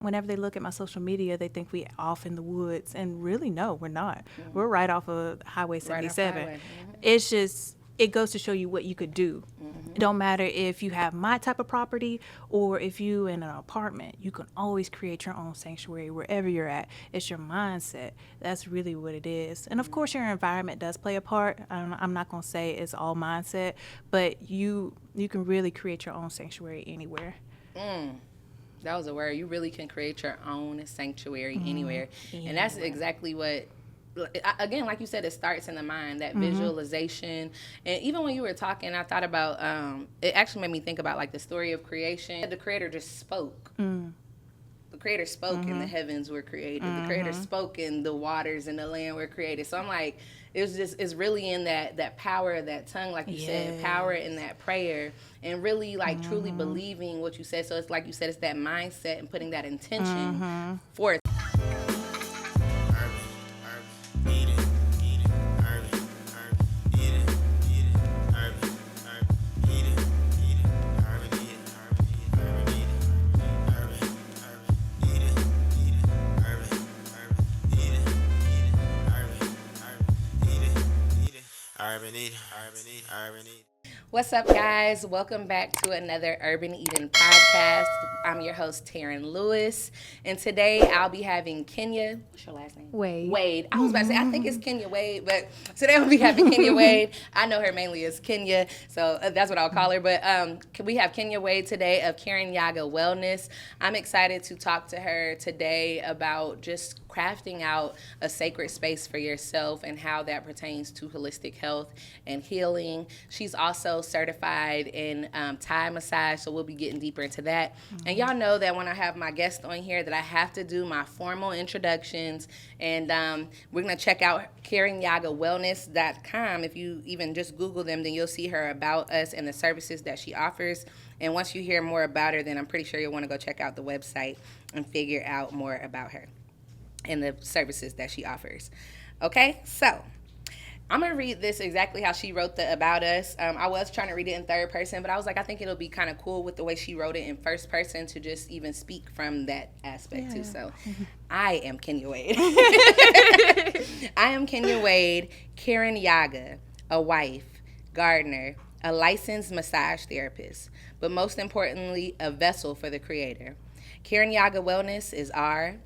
Whenever they look at my social media, they think we off in the woods, and really, no, we're not. We're right off of Highway Right off 77. highway. It's just, it goes to show you what you could do. It don't matter if you have my type of property or if you in an apartment. You can always create your own sanctuary wherever you're at. It's your mindset. That's really what it is. And of course, your environment does play a part. I'm not gonna say it's all mindset, but you can really create your own sanctuary anywhere. That was a word. You really can create your own sanctuary anywhere. And that's exactly what, again, like you said, it starts in the mind, that visualization. And even when you were talking, I thought about, it actually made me think about like the story of creation. The creator just spoke. The creator spoke and the heavens were created. The creator spoke and the waters and the land were created. So I'm like, it's really in that power of that tongue, like you said, power in that prayer, and really like truly believing what you said. So it's like you said, it's that mindset and putting that intention forth. What's up, guys? Welcome back to another Urban Eden podcast. I'm your host, Taryn Lewis, and today I'll be having Khinya. What's your last name? Wade. I was about to say, I think it's Khinya Wade, but today we'll be having Khinya Wade. I know her mainly as Khinya, so that's what I'll call her. But we have Khinya Wade today of Khinya Wellness. I'm excited to talk to her today about just crafting out a sacred space for yourself and how that pertains to holistic health and healing. She's also certified in Thai massage, so we'll be getting deeper into that. And y'all know that when I have my guests on here that I have to do my formal introductions, and we're going to check out KhinyagaWellness.com. If you even just Google them, then you'll see her about us and the services that she offers. And once you hear more about her, then I'm pretty sure you'll want to go check out the website and figure out more about her and the services that she offers. Okay, so I'm going to read this exactly how she wrote the About Us. I was trying to read it in third person, but I was like, I think it'll be kind of cool with the way she wrote it in first person to just even speak from that aspect too. So I am Khinya Wade. I am Khinya Wade, Khinya, a wife, gardener, a licensed massage therapist, but most importantly, a vessel for the Creator. Khinya Wellness is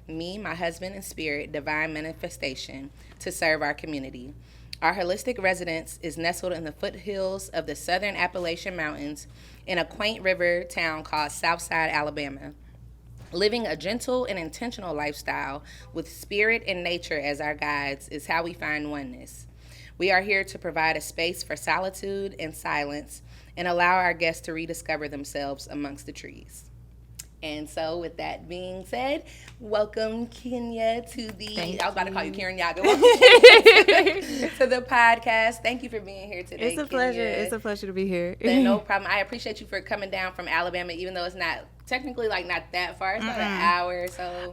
me, my husband, and spirit, divine manifestation to serve our community. Our holistic residence is nestled in the foothills of the southern Appalachian Mountains in a quaint river town called Southside, Alabama. Living a gentle and intentional lifestyle with spirit and nature as our guides is how we find oneness. We are here to provide a space for solitude and silence and allow our guests to rediscover themselves amongst the trees. And so, with that being said, welcome Khinya to the. I was about to call you Khinya. Welcome to the podcast. Thank you for being here today. It's a pleasure. It's a pleasure to be here. No problem. I appreciate you for coming down from Alabama, even though it's not technically like not that far. It's about an hour or so.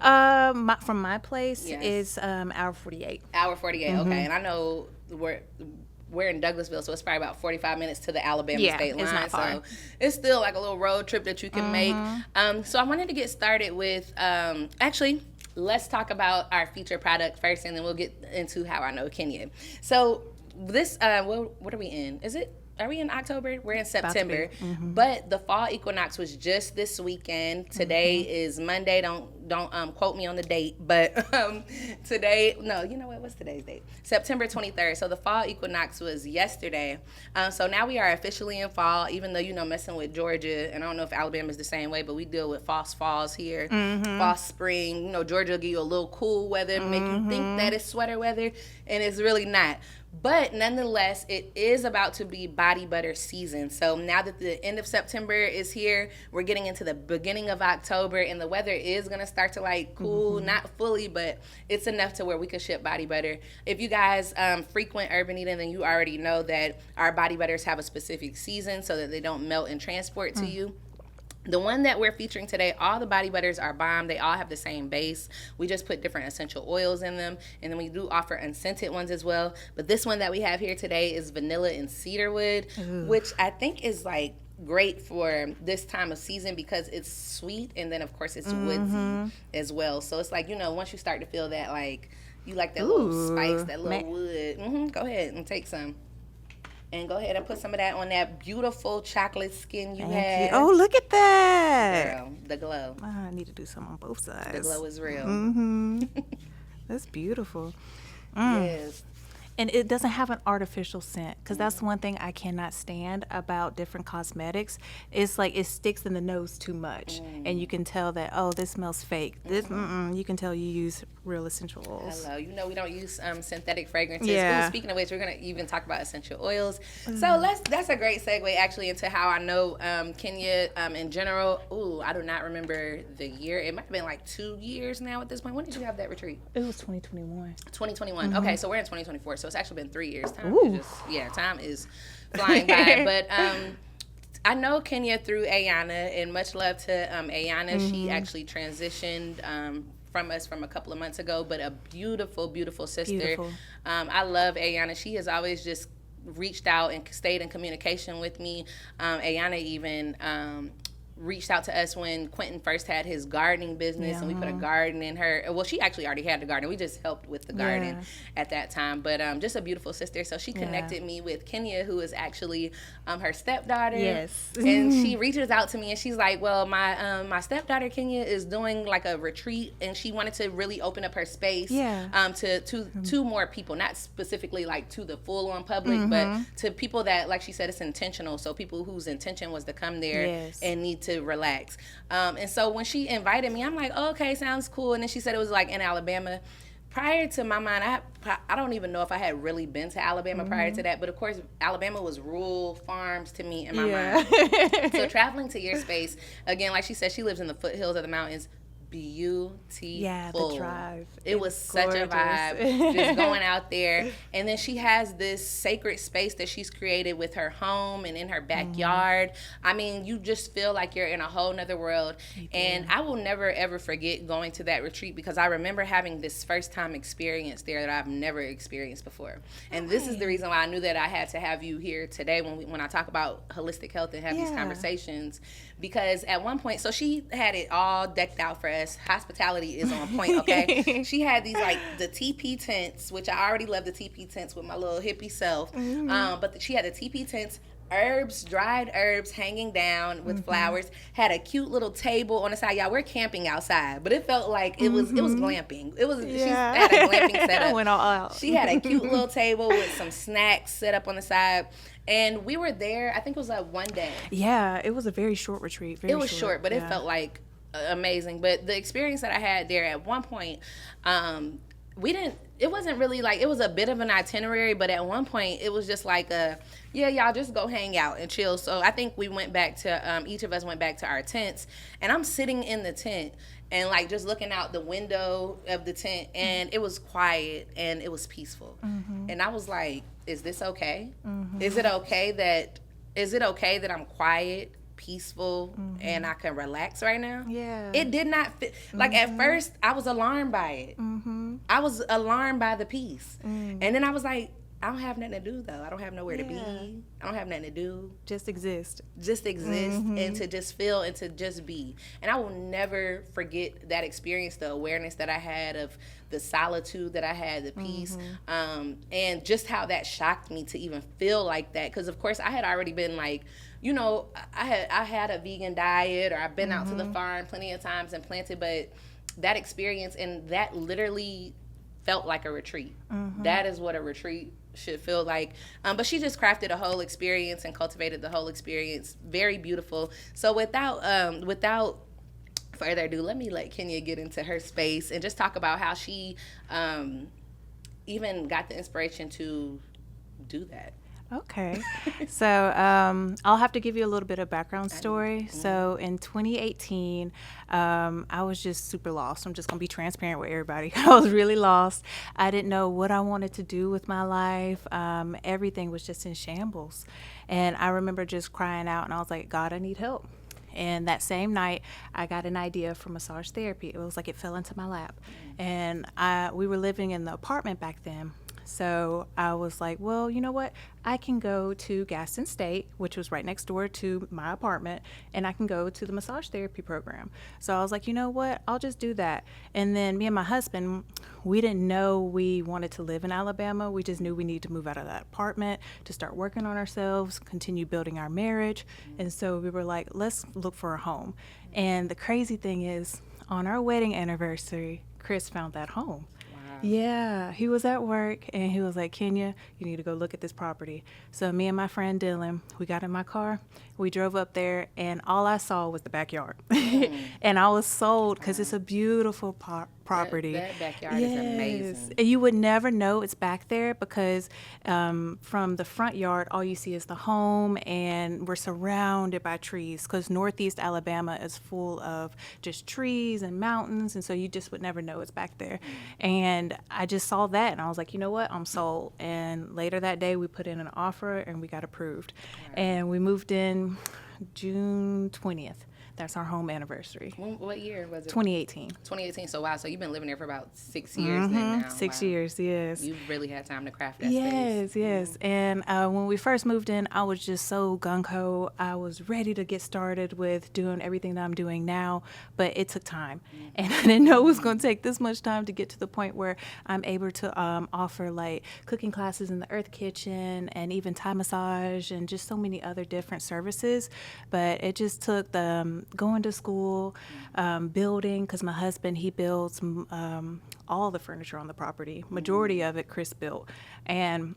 From my place is hour 48. Hour 48. Okay, and I know we're in Douglasville, so it's probably about 45 minutes to the Alabama state line. It's not far. So it's still like a little road trip that you can make. So I wanted to get started with, actually, let's talk about our featured product first, and then we'll get into how I know Khinya. So this, what are we in? Are we in October? We're in September. But the fall equinox was just this weekend. Today is Monday. Don't quote me on the date. But today, no, you know what? What's today's date? September 23rd. So the fall equinox was yesterday. So now we are officially in fall, even though, messing with Georgia, and I don't know if Alabama is the same way, but we deal with false falls here, false spring. Georgia will give you a little cool weather, make you think that it's sweater weather, and it's really not. But nonetheless, it is about to be body butter season. So now that the end of September is here, we're getting into the beginning of October, and the weather is going to start to cool, not fully, but it's enough to where we can ship body butter. If you guys frequent Urban Eden, then you already know that our body butters have a specific season so that they don't melt and transport to you. The one that we're featuring today, all the body butters are bomb. They all have the same base. We just put different essential oils in them. And then we do offer unscented ones as well. But this one that we have here today is vanilla and cedarwood, which I think is great for this time of season because it's sweet, and then of course it's woodsy as well. So it's like, you know, once you start to feel that, like, you like that little spice, that little wood. Go ahead and take some. And go ahead and put some of that on that beautiful chocolate skin you have. Oh, look at that. Girl, the glow. I need to do some on both sides. The glow is real. That's beautiful. Yes. And it doesn't have an artificial scent, because that's one thing I cannot stand about different cosmetics. It's like it sticks in the nose too much, and you can tell that, oh, this smells fake. This, you can tell you use real essential oils. Hello. You know we don't use synthetic fragrances. Yeah. Ooh, speaking of which, we're going to even talk about essential oils. So that's a great segue actually into how I know Khinya in general. Ooh, I do not remember the year. It might have been like 2 years now at this point. When did you have that retreat? It was 2021. 2021. Okay, so we're in 2024. So it's actually been 3 years. Time is flying by. But I know Khinya through Ayana, and much love to Ayana. She actually transitioned from us from a couple of months ago, but a beautiful, beautiful sister. Beautiful. I love Ayana. She has always just reached out and stayed in communication with me. Ayana even reached out to us when Quentin first had his gardening business, and we put a garden in her. Well, she actually already had the garden. We just helped with the garden at that time. But just a beautiful sister. So she connected me with Khinya, who is actually her stepdaughter. Yes. And she reaches out to me, and she's like, well, my stepdaughter Khinya is doing like a retreat, and she wanted to really open up her space to more people, not specifically like to the full on public, but to people that, like she said, it's intentional. So people whose intention was to come there and need to relax. And so when she invited me, I'm like, oh, okay, sounds cool. And then she said it was like in Alabama. Prior to my mind, I don't even know if I had really been to Alabama prior to that, but of course Alabama was rural farms to me in my mind. So traveling to your space, again, like she said, she lives in the foothills of the mountains. Beautiful. Yeah, the drive. It was such a vibe, just going out there. And then she has this sacred space that she's created with her home and in her backyard. I mean, you just feel like you're in a whole nother world. And I will never, ever forget going to that retreat, because I remember having this first time experience there that I've never experienced before. And this is the reason why I knew that I had to have you here today when I talk about holistic health and have these conversations. Because at one point, so she had it all decked out for us. Hospitality is on point, okay? She had these, like, the teepee tents, which I already love the teepee tents with my little hippie self. But she had the teepee tents, herbs, dried herbs hanging down with flowers, had a cute little table on the side. Y'all, we're camping outside, but it felt like it was glamping. She had a glamping setup. Went all out. She had a cute little table with some snacks set up on the side. And we were there, I think it was like one day. Yeah, it was a very short retreat. It was short, but it felt like amazing. But the experience that I had there at one point, it wasn't really like, it was a bit of an itinerary, but at one point it was just like y'all just go hang out and chill. So I think we went back to, each of us went back to our tents, and I'm sitting in the tent and like just looking out the window of the tent, and it was quiet and it was peaceful. And I was like, is this okay? Is it okay that I'm quiet, peaceful, and I can relax right now? It did not fit. Like at first I was alarmed by it. I was alarmed by the peace. And then I was like, I don't have nothing to do though. I don't have nowhere to be. I don't have nothing to do. Just exist. And to just feel and to just be. And I will never forget that experience, the awareness that I had of the solitude that I had, the peace, and just how that shocked me to even feel like that. Because of course I had already been like, you know, I had a vegan diet, or I've been out to the farm plenty of times and planted, but that experience, and that literally felt like a retreat. That is what a retreat should feel like. But she just crafted a whole experience and cultivated the whole experience. Very beautiful. So without further ado, let Khinya get into her space and just talk about how she even got the inspiration to do that. Okay. So I'll have to give you a little bit of background story. So in 2018, I was just super lost. I'm just going to be transparent with everybody. I was really lost. I didn't know what I wanted to do with my life. Everything was just in shambles. And I remember just crying out, and I was like, God, I need help. And that same night, I got an idea for massage therapy. It was like it fell into my lap. And we were living in the apartment back then. So I was like, well, you know what? I can go to Gaston State, which was right next door to my apartment, and I can go to the massage therapy program. So I was like, you know what? I'll just do that. And then me and my husband, we didn't know we wanted to live in Alabama. We just knew we needed to move out of that apartment to start working on ourselves, continue building our marriage. And so we were like, let's look for a home. And the crazy thing is, on our wedding anniversary, Chris found that home. Yeah, he was at work and he was like, Khinya, you need to go look at this property. So me and my friend Dylan, we got in my car, we drove up there, and all I saw was the backyard. And I was sold because it's a beautiful property. That backyard is amazing. And you would never know it's back there because from the front yard, all you see is the home, and we're surrounded by trees because Northeast Alabama is full of just trees and mountains, and so you just would never know it's back there. And I just saw that, and I was like, you know what, I'm sold. And later that day, we put in an offer, and we got approved. And we moved in June 20th. That's our home anniversary. What year was it? 2018. 2018. So wow. So you've been living there for about 6 years then now. 6 Wow. years, yes. You've really had time to craft that Yes, space. yes. And when we first moved in, I was just so gung-ho. I was ready to get started with doing everything that I'm doing now, but it took time. And I didn't know it was going to take this much time to get to the point where I'm able to offer like cooking classes in the Earth Kitchen and even Thai massage and just so many other different services. But it just took the going to school, building, because my husband, he builds all the furniture on the property. Majority of it Chris built. And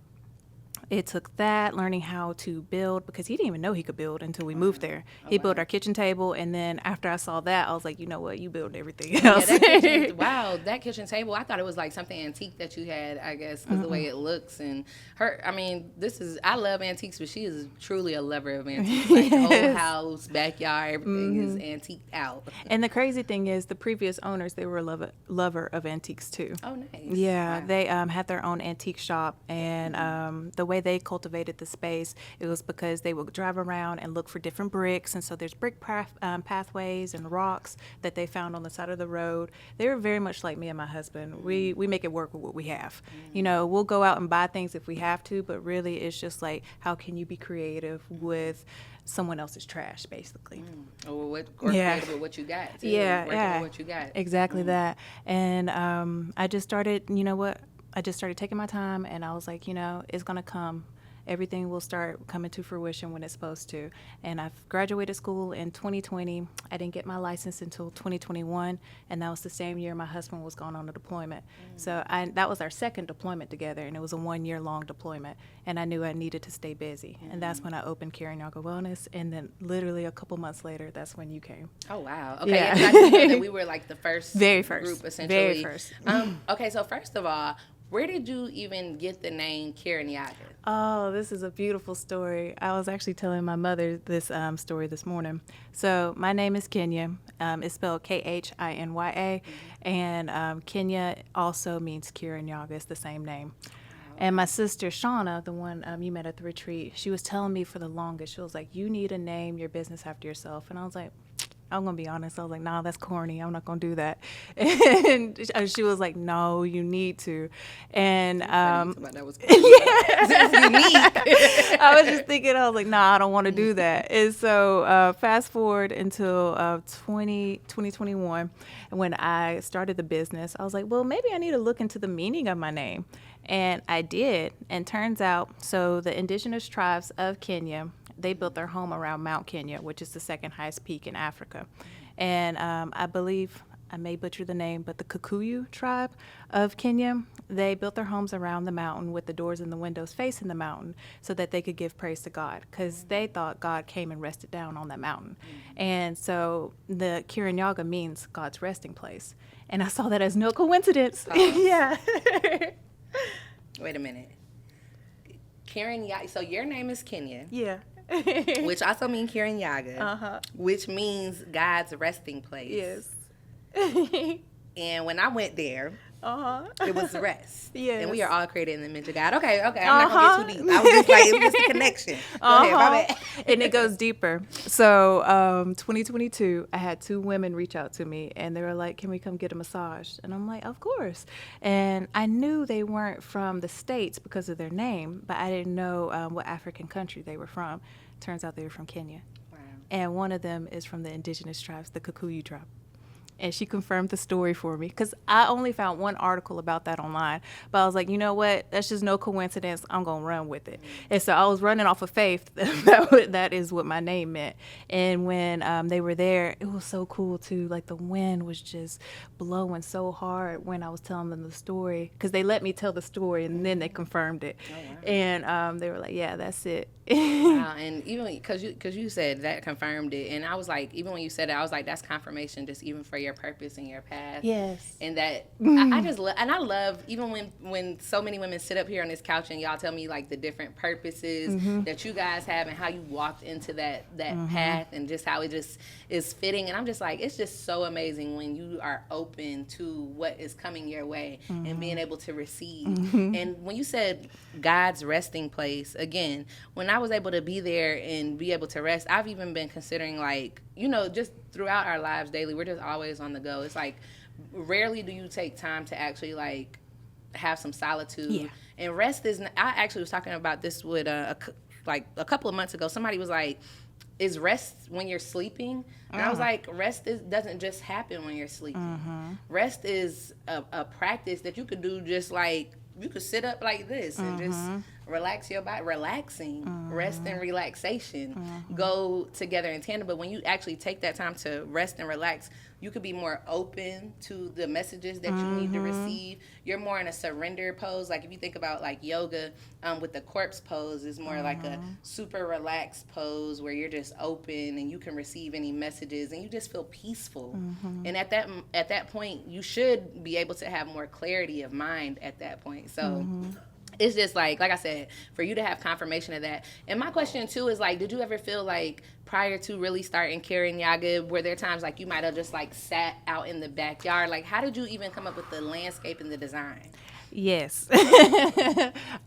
it took that, learning how to build, because he didn't even know he could build until we moved there. He built our kitchen table, and then after I saw that, I was like, you know what, you build everything else. Yeah, that kitchen table, I thought it was like something antique that you had, I guess, because the way it looks. And I love antiques, but she is truly a lover of antiques. Like whole house, backyard, everything is antiqued out. And the crazy thing is, the previous owners, they were a lover of antiques too. Oh, nice. Yeah, Wow. they had their own antique shop, and the way they cultivated the space, it was because they would drive around and look for different bricks, and so there's brick pathways and rocks that they found on the side of the road. They were very much like me and my husband. We make it work with what we have. You know, we'll go out and buy things if we have to, but really it's just like, how can you be creative with someone else's trash, basically? Or creative with what you got. Too. Working with what you got. Exactly that. And I just started, you know what, I just started taking my time, and I was like, you know, it's going to come. Everything will start coming to fruition when it's supposed to. And I've graduated school in 2020. I didn't get my license until 2021, and that was the same year my husband was gone on a deployment. So that was our second deployment together, and it was a 1-year-long deployment. And I knew I needed to stay busy, and that's when I opened Khinya Wellness. And then literally a couple months later, that's when you came. Oh wow. Okay, Yeah. I didn't know that we were like the Very first group essentially. Very first. Okay, so first of all, where did you even get the name Khinya? Oh, this is a beautiful story. I was actually telling my mother this story this morning. So my name is Khinya. It's spelled Khinya, and Khinya also means Khinya. It's the same name. And my sister Shauna, the one you met at the retreat, she was telling me for the longest, she was like, you need to name your business after yourself. And I was like, I'm going to be honest. I was like, nah, that's corny. I'm not going to do that. And she was like, no, you need to. And That was unique. I was just thinking, I was like, nah, I don't want to do that. And so fast forward until 2021, when I started the business, I was like, well, maybe I need to look into the meaning of my name. And I did. And turns out, so the indigenous tribes of Kenya, they built their home around Mount Kenya, which is the second highest peak in Africa. And I believe, I may butcher the name, but the Kikuyu tribe of Kenya, they built their homes around the mountain with the doors and the windows facing the mountain so that they could give praise to God, because they thought God came and rested down on that mountain. And so the Kirinyaga means God's resting place. And I saw that as no coincidence. Yeah. Wait a minute. Khinya. So your name is Khinya. Yeah. Which also means Khinya, which means God's resting place. Yes. And when I went there, It was rest. Yes. And we are all created in the image of God. Okay. I'm not going to get too deep. I was just like, it was just a connection. Go ahead, my bad. And it goes deeper. So 2022, I had 2 women reach out to me, and they were like, can we come get a massage? And I'm like, of course. And I knew they weren't from the States because of their name, but I didn't know what African country they were from. Turns out they were from Kenya. Wow. And one of them is from the indigenous tribes, the Kikuyu tribe. And she confirmed the story for me because I only found one article about that online. But I was like, you know what? That's just no coincidence. I'm going to run with it. And so I was running off of faith. That is what my name meant. And when they were there, it was so cool, too. Like, the wind was just blowing so hard when I was telling them the story because they let me tell the story, and then they confirmed it. Oh, wow. And they were like, yeah, that's it. Wow. And even because you said that confirmed it. And I was like, even when you said it, I was like, that's confirmation just even for your purpose and your path. Yes. And that I just I love even when so many women sit up here on this couch and y'all tell me like the different purposes that you guys have and how you walked into that path and just how it just is fitting. And I'm just like, it's just so amazing when you are open to what is coming your way and being able to receive. And when you said God's resting place, again, when I was able to be there and be able to rest, I've even been considering like, just throughout our lives daily, we're just always on the go. It's like rarely do you take time to actually like have some solitude. Yeah. And rest is, I actually was talking about this with like a couple of months ago. Somebody was like, is rest when you're sleeping? And I was like, rest doesn't just happen when you're sleeping. Rest is a practice that you could do just like, you could sit up like this and just relax your body. Relaxing, rest and relaxation go together in tandem. But when you actually take that time to rest and relax, you could be more open to the messages that you need to receive. You're more in a surrender pose. Like if you think about like yoga with the corpse pose is more like a super relaxed pose where you're just open and you can receive any messages and you just feel peaceful. And at that point, you should be able to have more clarity of mind at that point. So it's just like I said, for you to have confirmation of that. And my question too is like, did you ever feel like prior to really starting carrying Yaga, were there times like you might have just like sat out in the backyard? Like how did you even come up with the landscape and the design? Yes.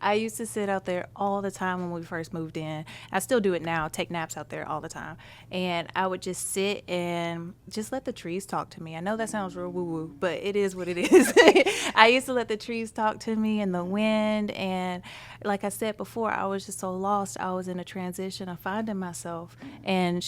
I used to sit out there all the time when we first moved in. I still do it now, take naps out there all the time. And I would just sit and just let the trees talk to me. I know that sounds real woo-woo, but it is what it is. I used to let the trees talk to me and the wind. And like I said before, I was just so lost. I was in a transition of finding myself and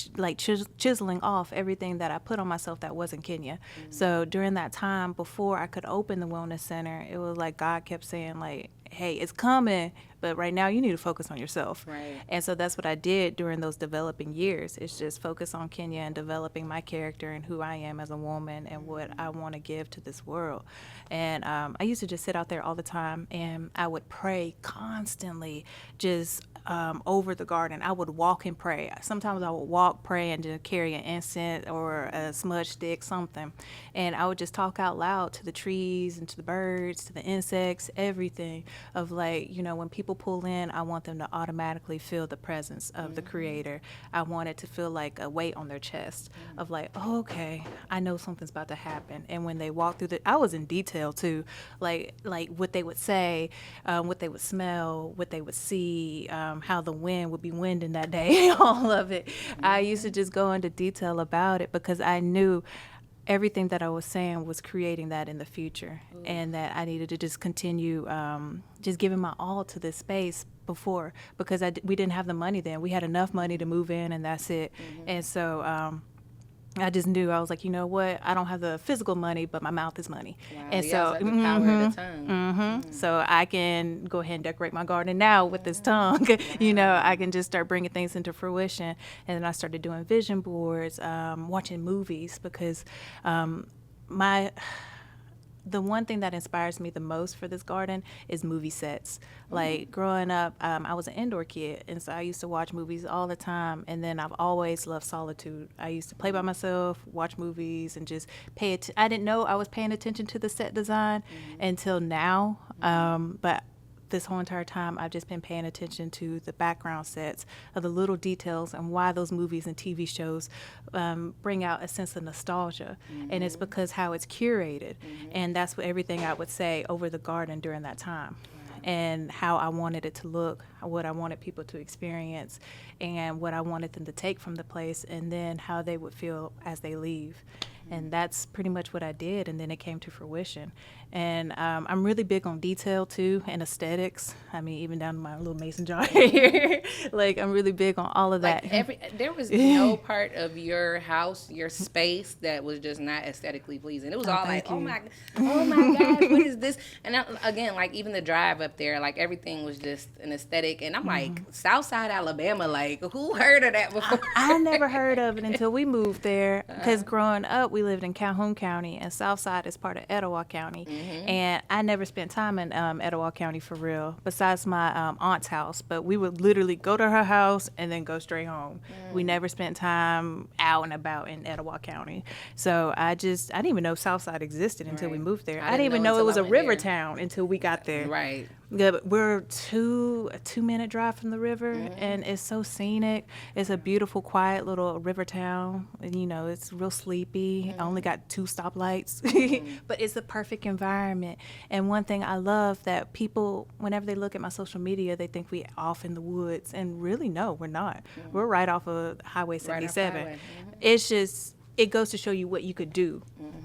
chiseling off everything that I put on myself that wasn't Khinya. So during that time, before I could open the wellness center, it was like God kept saying like, hey, it's coming, but right now you need to focus on yourself. Right. And so that's what I did during those developing years. It's just focus on Khinya and developing my character and who I am as a woman and what I want to give to this world. And I used to just sit out there all the time and I would pray constantly, just over the garden. I would walk and pray. Sometimes I would walk, pray, and just carry an incense or a smudge stick, something. And I would just talk out loud to the trees and to the birds, to the insects, everything of like, when people pull in, I want them to automatically feel the presence of the Creator. I want it to feel like a weight on their chest of like, oh, okay, I know something's about to happen. And when they walk through I was in detail too, like what they would say, what they would smell, what they would see, how the wind would be winding that day, all of it. I used to just go into detail about it because I knew everything that I was saying was creating that in the future and that I needed to just continue just giving my all to this space before because we didn't have the money then. We had enough money to move in and that's it. And so I just knew, I was like, you know what? I don't have the physical money, but my mouth is money. Wow, and yeah, so it's like the power of the tongue. So I can go ahead and decorate my garden now with this tongue. I can just start bringing things into fruition. And then I started doing vision boards, watching movies because the one thing that inspires me the most for this garden is movie sets. Like growing up, I was an indoor kid, and so I used to watch movies all the time. And then I've always loved solitude. I used to play by myself, watch movies, and just pay I didn't know I was paying attention to the set design until now. But this whole entire time, I've just been paying attention to the background sets of the little details and why those movies and TV shows bring out a sense of nostalgia. And it's because how it's curated. And that's what everything I would say over the garden during that time. And how I wanted it to look, what I wanted people to experience, and what I wanted them to take from the place, and then how they would feel as they leave. And that's pretty much what I did, and then it came to fruition. And I'm really big on detail, too, and aesthetics. I mean, even down to my little mason jar here. Like, I'm really big on all of that. There was no part of your house, your space, that was just not aesthetically pleasing. It was all like, oh my God, what is this? And again, like, even the drive up there, like, everything was just an aesthetic. And I'm like, Southside Alabama, like, who heard of that before? I never heard of it until we moved there, because growing up, we lived in Calhoun County, and Southside is part of Etowah County. And I never spent time in Etowah County for real, besides my aunt's house. But we would literally go to her house and then go straight home. We never spent time out and about in Etowah County. So I didn't even know Southside existed until we moved there. I didn't even know it was a river town until we got there. Right. Yeah, but we're a 2-minute drive from the river, and it's so scenic. It's a beautiful, quiet little river town. And, you know, it's real sleepy. I only got 2 stoplights, but it's a perfect environment. And one thing I love that people, whenever they look at my social media, they think we off in the woods, and really, no, we're not. We're right off of Highway 77. Right off highway. It's just, it goes to show you what you could do.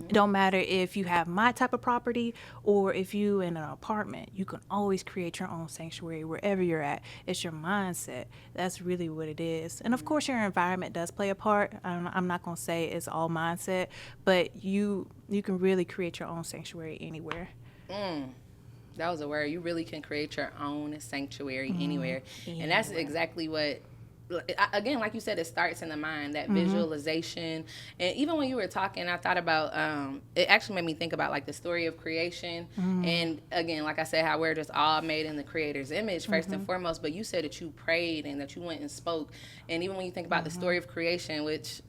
It don't matter if you have my type of property or if you in an apartment. You can always create your own sanctuary wherever you're at. It's your mindset. That's really what it is. And of course, your environment does play a part. I'm not going to say it's all mindset, but you can really create your own sanctuary anywhere. That was a word. You really can create your own sanctuary anywhere. And that's exactly what, again, like you said, it starts in the mind, that visualization. And even when you were talking, I thought about, it actually made me think about like the story of creation. And again, like I said, how we're just all made in the Creator's image first and foremost. But you said that you prayed and that you went and spoke. And even when you think about the story of creation, which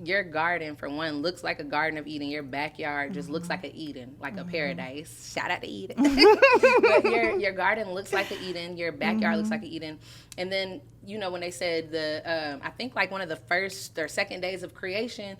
your garden, for one, looks like a Garden of Eden. Your backyard just looks like an Eden, like a paradise. Shout out to Eden. But your garden looks like an Eden. Your backyard looks like an Eden. And then, you know, when they said I think like one of the first or second days of creation,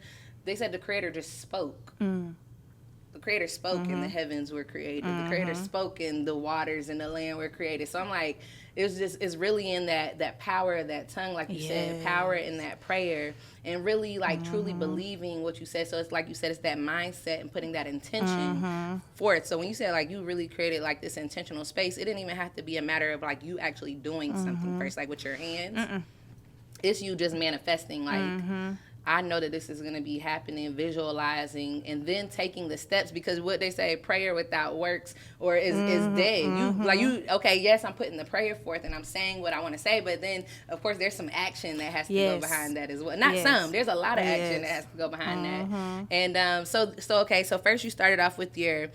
they said the Creator just spoke. The Creator spoke and the heavens were created. The Creator spoke and the waters and the land were created. So I'm like, it's really in that power of that tongue, like you said, power in that prayer, and really like truly believing what you said. So it's like you said, it's that mindset and putting that intention for it. So when you said like you really created like this intentional space, it didn't even have to be a matter of like you actually doing something first, like with your hands. It's you just manifesting like, I know that this is going to be happening, visualizing, and then taking the steps, because what they say, prayer without works or is dead. Okay, yes, I'm putting the prayer forth and I'm saying what I want to say, but then of course there's some action that has to go behind that as well. Not some, there's a lot of action that has to go behind that. And so first you started off with your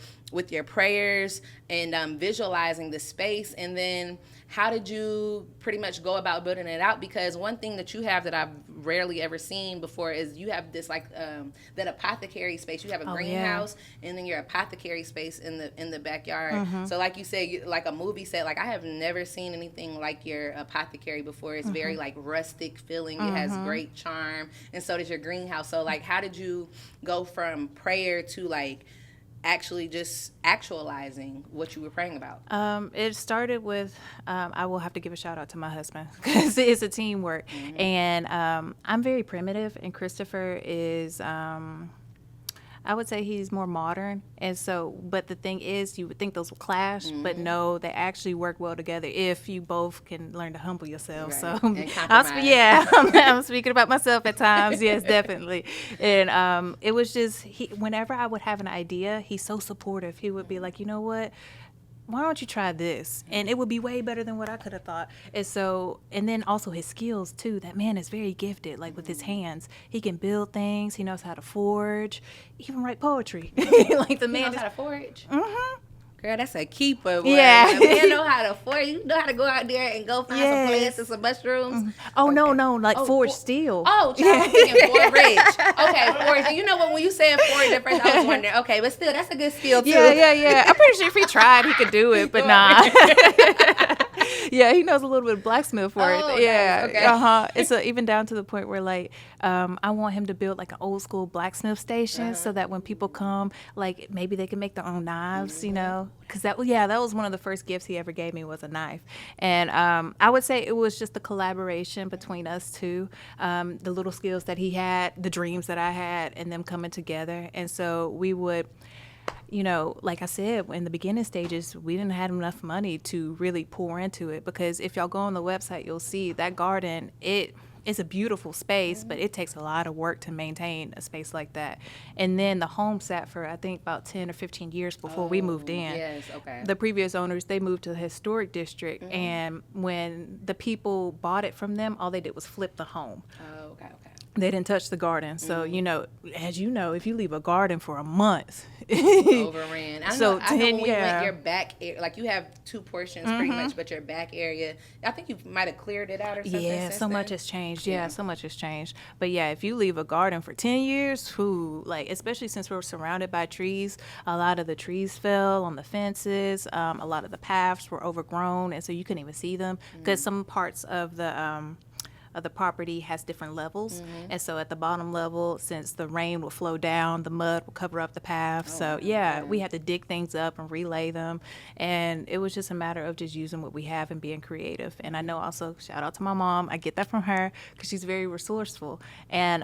prayers and visualizing the space, and then how did you pretty much go about building it out? Because one thing that you have that I've rarely ever seen before is you have this like that apothecary space. You have a greenhouse and then your apothecary space in the backyard. So like you said, like a movie set, like I have never seen anything like your apothecary before. It's very like rustic feeling. It has great charm, and so does your greenhouse. So like, how did you go from prayer to like actually just actualizing what you were praying about? It started with, I will have to give a shout out to my husband because it's a teamwork. And I'm very primitive, and Christopher is, I would say he's more modern. And so, but the thing is, you would think those will clash, but no, they actually work well together if you both can learn to humble yourself. Right. So, I'm speaking about myself at times. Yes, definitely. And it was just, whenever I would have an idea, he's so supportive. He would be like, you know what? Why don't you try this? And it would be way better than what I could have thought. And so, and then also his skills too. That man is very gifted, like with his hands. He can build things. He knows how to forge, even write poetry. Like the man knows how to forge. Girl, that's a keeper, boy. Yeah. Like, man know how to forage. You know how to go out there and go find some Yes. plants and some mushrooms. Oh, Okay. no, like forage for- steel. Oh, child, I'm thinking forage. Okay, forage. And you know what? When you said forage at first, I was wondering. Okay, but still, that's a good skill too. Yeah. I'm pretty sure if he tried, he could do it, but nah. Yeah, he knows a little bit of blacksmith work. Oh, Yeah, nice. Okay. It's even down to the point where like, I want him to build like an old school blacksmith station so that when people come, like maybe they can make their own knives, you know? Because that was one of the first gifts he ever gave me was a knife, and I would say it was just the collaboration between us two, the little skills that he had, the dreams that I had, and them coming together, and so we would. You know, like I said, in the beginning stages, we didn't have enough money to really pour into it because if y'all go on the website, you'll see that garden, it's a beautiful space, but it takes a lot of work to maintain a space like that. And then the home sat for, I think, about 10 or 15 years before we moved in. Yes, okay. The previous owners, they moved to the historic district, and when the people bought it from them, all they did was flip the home. Oh, okay. They didn't touch the garden. So, you know, as you know, if you leave a garden for a month, Overran. I know when we yeah. went your back, like you have two portions pretty much, but your back area, I think you might have cleared it out or something. Yeah, since so then. much has changed. Yeah, so much has changed. But yeah, if you leave a garden for 10 years, like, especially since we're surrounded by trees, a lot of the trees fell on the fences. A lot of the paths were overgrown, and so you couldn't even see them because some parts of the property has different levels, and so at the bottom level, since the rain will flow down, the mud will cover up the path. So yeah, we had to dig things up and relay them, and it was just a matter of just using what we have and being creative. And I know also, shout out to my mom, I get that from her because she's very resourceful, and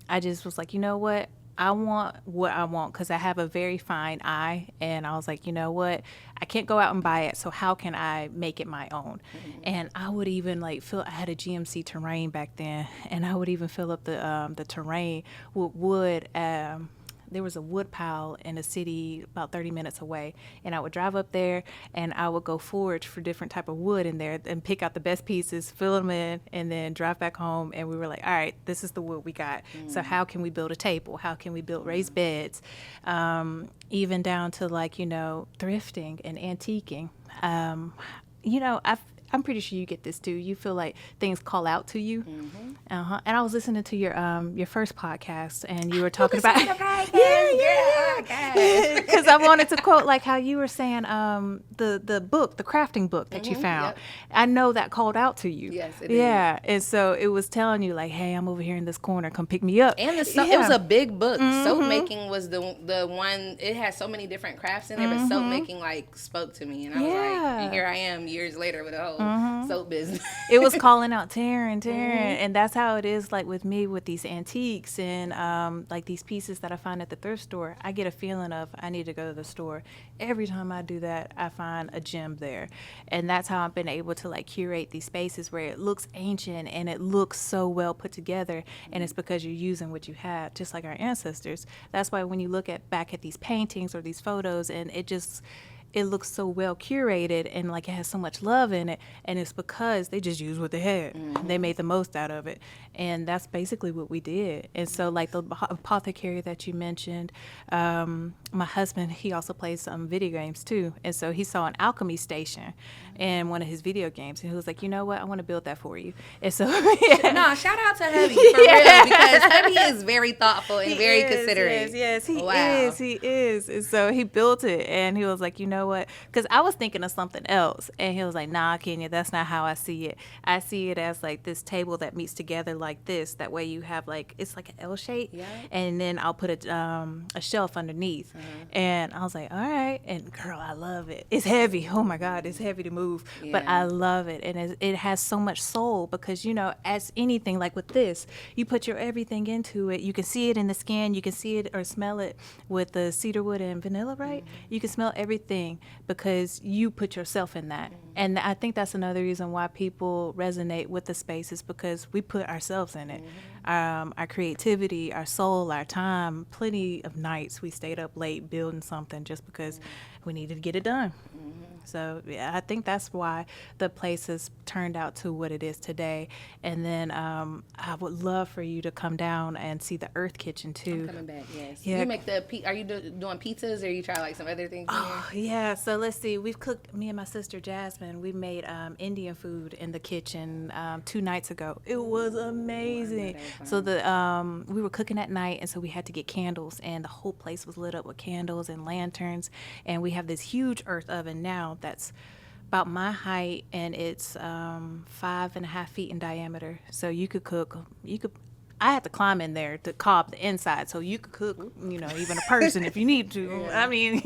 I just was like, you know what, I want what I want because I have a very fine eye, and I was like, you know what, I can't go out and buy it, so how can I make it my own? And I would even like I had a GMC terrain back then, and I would even fill up the terrain with wood. There was a wood pile in a city about 30 minutes away, and I would drive up there and I would go forage for different type of wood in there and pick out the best pieces, fill them in, and then drive back home. And we were like, all right, this is the wood we got. So how can we build a table? How can we build raised beds? Even down to like, you know, thrifting and antiquing. You know, I'm pretty sure you get this too. You feel like things call out to you. And I was listening to your first podcast, and you were talking about because I wanted to quote like how you were saying the book, the crafting book that you found. Yep. I know that called out to you. Yes, it did. And so it was telling you like, hey, I'm over here in this corner. Come pick me up. And it was a big book. Soap making was the one. It had so many different crafts in there, but soap making like spoke to me, and I was like, and here I am years later with a whole soap business. It was calling out Taryn, and that's how it is like with me with these antiques and like these pieces that I find at the thrift store. I get a feeling of I need to go to the store. Every time I do that, I find a gem there, and that's how I've been able to like curate these spaces where it looks ancient and it looks so well put together, and it's because you're using what you have, just like our ancestors. That's why when you look back at these paintings or these photos, and it looks so well curated and like it has so much love in it, and it's because they just used what they had. They made the most out of it, and that's basically what we did. And so like the apothecary that you mentioned, my husband, he also plays some video games too, and so he saw an alchemy station in one of his video games, and he was like, you know what, I want to build that for you. And so No, shout out to Hubby for real, because Hubby is very thoughtful and very considerate. Yes, he is. And so he built it, and he was like, you know what, because I was thinking of something else, and he was like, nah, Khinya, that's not how I see it. I see it as like this table that meets together like this. That way you have like, it's like an L shape, and then I'll put a shelf underneath. And I was like, all right. And girl, I love it. It's heavy. Oh my God, it's heavy to move, but I love it. And it has so much soul because, you know, as anything like with this, you put your everything into it. You can see it in the skin. You can see it or smell it with the cedarwood and vanilla, right? You can smell everything because you put yourself in that. And I think that's another reason why people resonate with the space is because we put ourselves in it. our creativity, our soul, our time. Plenty of nights we stayed up late building something just because we needed to get it done. So yeah, I think that's why the place has turned out to what it is today. And then I would love for you to come down and see the Earth Kitchen too. I'm coming back. Yes. Yeah. You make are you doing pizzas, or you try like some other things in there? Yeah, so let's see. We've cooked, me and my sister Jasmine, we made Indian food in the kitchen 2 nights ago. It was amazing. So we were cooking at night, and so we had to get candles, and the whole place was lit up with candles and lanterns. And we have this huge earth oven now that's about my height, and it's 5.5 feet in diameter. So you could cook. I had to climb in there to carve the inside, so you could cook, even a person if you need to. Yeah. I mean,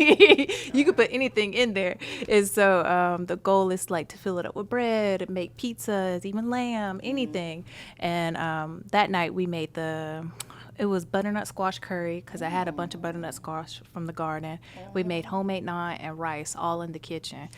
you could put anything in there. And so the goal is like to fill it up with bread, make pizzas, even lamb, anything. And that night we made it was butternut squash curry, because I had a bunch of butternut squash from the garden. We made homemade naan and rice all in the kitchen.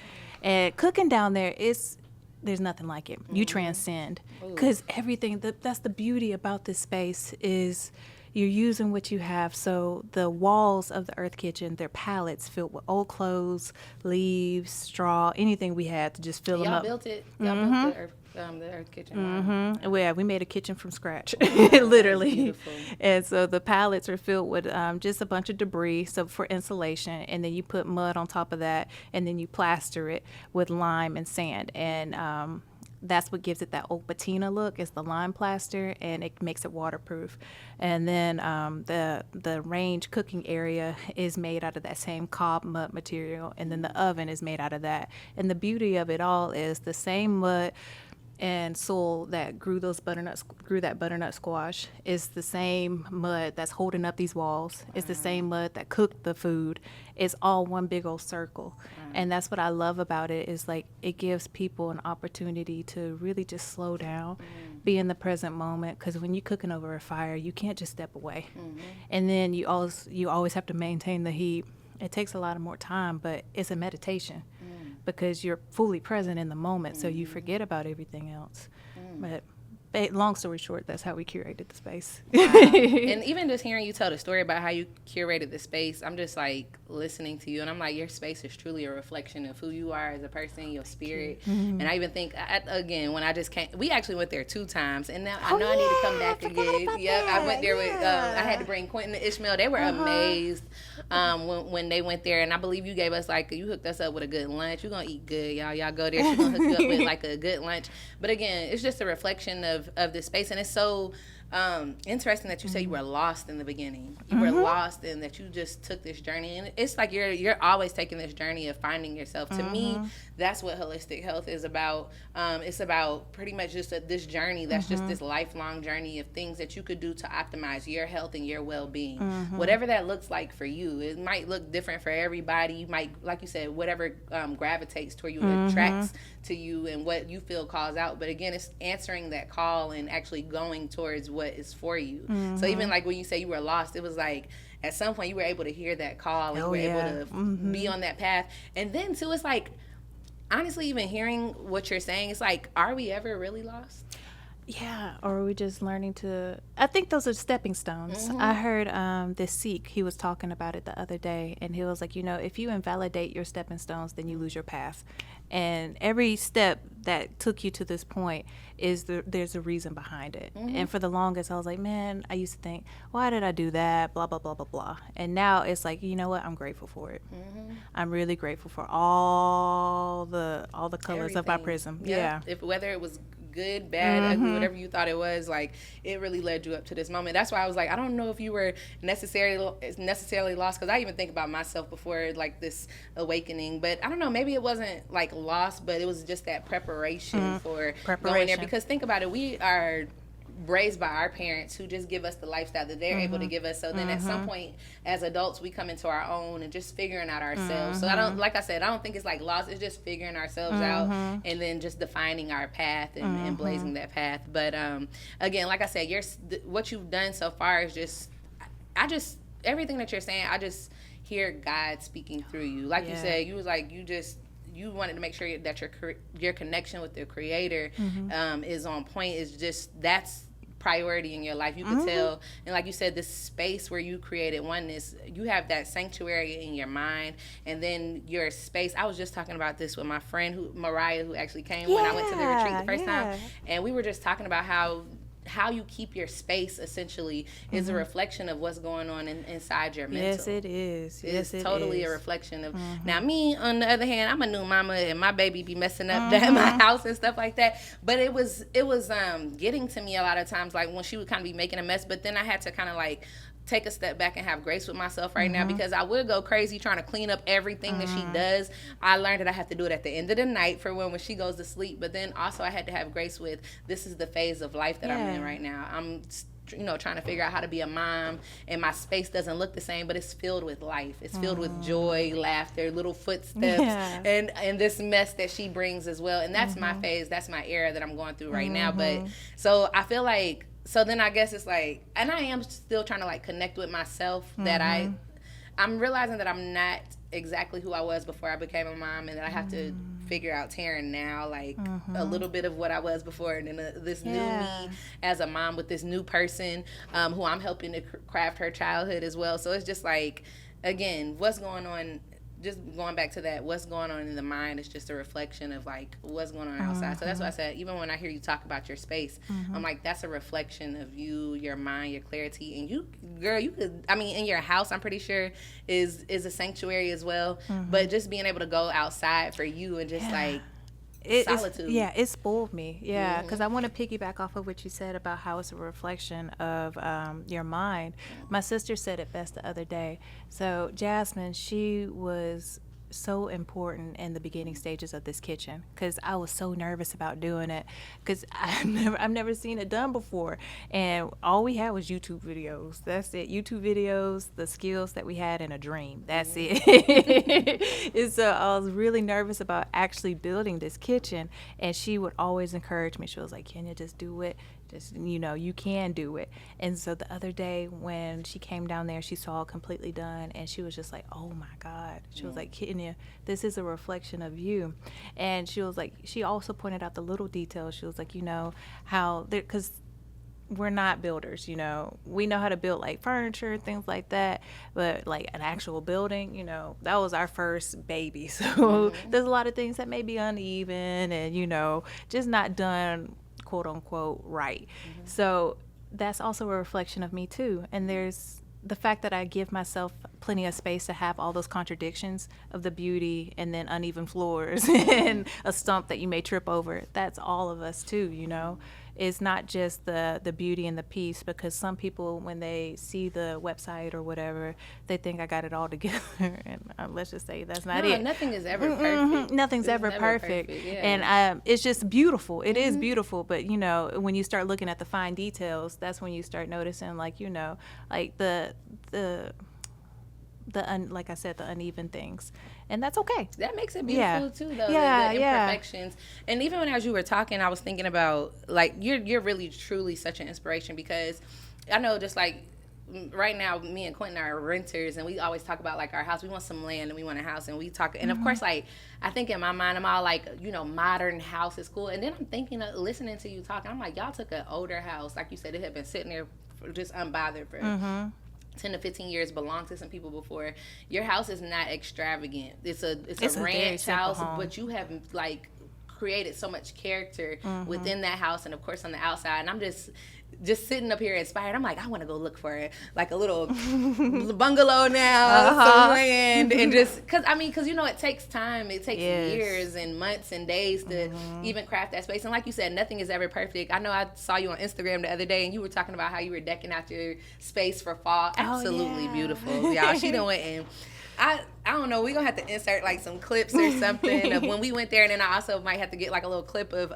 And cooking down there there's nothing like it. You transcend, because everything, that's the beauty about this space, is you're using what you have. So the walls of the Earth Kitchen, they're pallets filled with old clothes, leaves, straw, anything we had to just fill them up. Y'all built it. Y'all built the Earth Kitchen. Mm-hmm. Wow. Yeah, we made a kitchen from scratch, literally. Beautiful. And so the pallets are filled with just a bunch of debris, so for insulation, and then you put mud on top of that, and then you plaster it with lime and sand, and that's what gives it that old patina look, is the lime plaster, and it makes it waterproof. And then the range cooking area is made out of that same cob mud material, and then the oven is made out of that. And the beauty of it all is the same mud and soil that grew that butternut squash is the same mud that's holding up these walls. It's the same mud that cooked the food. It's all one big old circle. And that's what I love about it, is like it gives people an opportunity to really just slow down, be in the present moment, because when you're cooking over a fire, you can't just step away. And then you always have to maintain the heat. It takes a lot of more time, but it's a meditation, because you're fully present in the moment, so you forget about everything else. But long story short, that's how we curated the space. Wow. And even just hearing you tell the story about how you curated the space, I'm just like listening to you, and I'm like, your space is truly a reflection of who you are as a person, your spirit. And I even think, again, when I just came, we actually went there 2 times, and now I know I need to come back again. Yep, I went there with, I had to bring Quentin and Ishmael. They were amazed when they went there, and I believe you gave us you hooked us up with a good lunch. You're gonna eat good, y'all. Y'all go there, she's gonna hook you up with like a good lunch. But again, it's just a reflection of this space, and it's so interesting that you say you were lost in the beginning. You were lost, and that you just took this journey, and it's like you're always taking this journey of finding yourself. To me, that's what holistic health is about. It's about pretty much just this journey that's just this lifelong journey of things that you could do to optimize your health and your well-being, whatever that looks like for you. It might look different for everybody. You might, like you said, whatever gravitates toward you, attracts to you, and what you feel calls out. But again, it's answering that call and actually going towards what is for you. So even like when you say you were lost, it was like at some point you were able to hear that call, and you were able to be on that path. And then too, it's like, honestly, even hearing what you're saying, it's like, are we ever really lost? Yeah, or are we just learning to, I think those are stepping stones. I heard this Sikh, he was talking about it the other day, and he was like, if you invalidate your stepping stones, then you lose your path. And every step that took you to this point there's a reason behind it. And for the longest, I was like, man, I used to think, why did I do that? Blah, blah, blah, blah, blah. And now it's like, you know what? I'm grateful for it. I'm really grateful for all the colors of my prism. Yeah. Whether it was good, bad, ugly, whatever you thought it was, like, it really led you up to this moment. That's why I was like, I don't know if you were necessarily lost, because I even think about myself before, like, this awakening. But I don't know, maybe it wasn't like lost, but it was just that preparation for going there. Because think about it, we are raised by our parents who just give us the lifestyle that they're able to give us. So then at some point as adults, we come into our own and just figuring out ourselves. So I don't think it's like lost. It's just figuring ourselves out, and then just defining our path and blazing that path. But again, like I said, what you've done so far is just everything that you're saying, I just hear God speaking through you. Like you said, you was like, you wanted to make sure that your connection with the Creator is on point. Is just, that's priority in your life. You could tell, and like you said, this space where you created oneness, you have that sanctuary in your mind, and then your space. I was just talking about this with my friend Mariah, who actually came when I went to the retreat the first time, and we were just talking about how you keep your space essentially is a reflection of what's going on inside your mental. Yes, it is. It's totally a reflection of. Now, me, on the other hand, I'm a new mama, and my baby be messing up my house and stuff like that. But it was getting to me a lot of times, like when she would kind of be making a mess. But then I had to kind of like take a step back and have grace with myself right now, because I would go crazy trying to clean up everything that she does. I learned that I have to do it at the end of the night for when she goes to sleep. But then also I had to have grace with, this is the phase of life that I'm in right now. I'm trying to figure out how to be a mom, and my space doesn't look the same, but it's filled with life. It's filled with joy, laughter, little footsteps, and this mess that she brings as well. And that's my phase. That's my era that I'm going through right now. But so I feel like, so then I guess it's like, and I am still trying to like connect with myself, that I'm realizing that I'm not exactly who I was before I became a mom, and that I have to figure out Taryn now, like a little bit of what I was before, and then this new me as a mom with this new person who I'm helping to craft her childhood as well. So it's just like, again, what's going on, just going back to that, what's going on in the mind is just a reflection of like what's going on outside. So that's why I said, even when I hear you talk about your space, I'm like, that's a reflection of you, your mind, your clarity. And you, girl, you could, I mean, in your house, I'm pretty sure is a sanctuary as well. But just being able to go outside for you and just like solitude. It spoiled me. Because I want to piggyback off of what you said about how it's a reflection of your mind. My sister said it best the other day. So Jasmine, she was so important in the beginning stages of this kitchen, because I was so nervous about doing it, because I've never seen it done before, and all we had was YouTube videos. That's it. YouTube videos, the skills that we had, in a dream. That's it. And so I was really nervous about actually building this kitchen, and she would always encourage me. She was like, Khinya, just do it. Just, you can do it. And so the other day when she came down there, she saw it completely done, and she was just like, oh my God. She was like, Khinya, this is a reflection of you. And she was like, she also pointed out the little details. She was like, how, because we're not builders, we know how to build like furniture, things like that, but like an actual building, that was our first baby. So there's a lot of things that may be uneven and, just not done quote unquote right. So that's also a reflection of me too. And there's the fact that I give myself plenty of space to have all those contradictions of the beauty and then uneven floors and a stump that you may trip over. That's all of us too, It's not just the beauty and the peace, because some people, when they see the website or whatever, they think I got it all together. And let's just say that's not it. Nothing is ever perfect. Nothing's ever perfect. And it's just beautiful. It is beautiful. But, when you start looking at the fine details, that's when you start noticing, like, like like I said, the uneven things, and that's okay. That makes it beautiful too, though. The imperfections. And even as you were talking, I was thinking about, like, you're really truly such an inspiration, because I know, just like right now, me and Quentin are renters, and we always talk about like our house. We want some land and we want a house, and we talk. And of course, like, I think in my mind, I'm all like, modern house is cool. And then I'm thinking, listening to you talking, I'm like, y'all took an older house, like you said, it had been sitting there just unbothered for 10 to 15 years, belonged to some people before. Your house is not extravagant. It's a ranch house, but you have like created so much character within that house, and of course on the outside. And I'm just sitting up here inspired. I'm like, I want to go look for like a little bungalow now, some land, and just because it takes time. It takes years and months and days to even craft that space. And like you said, nothing is ever perfect. I know I saw you on Instagram the other day, and you were talking about how you were decking out your space for fall. Absolutely beautiful, y'all. She done went in. I don't know. We're going to have to insert like some clips or something of when we went there. And then I also might have to get like a little clip of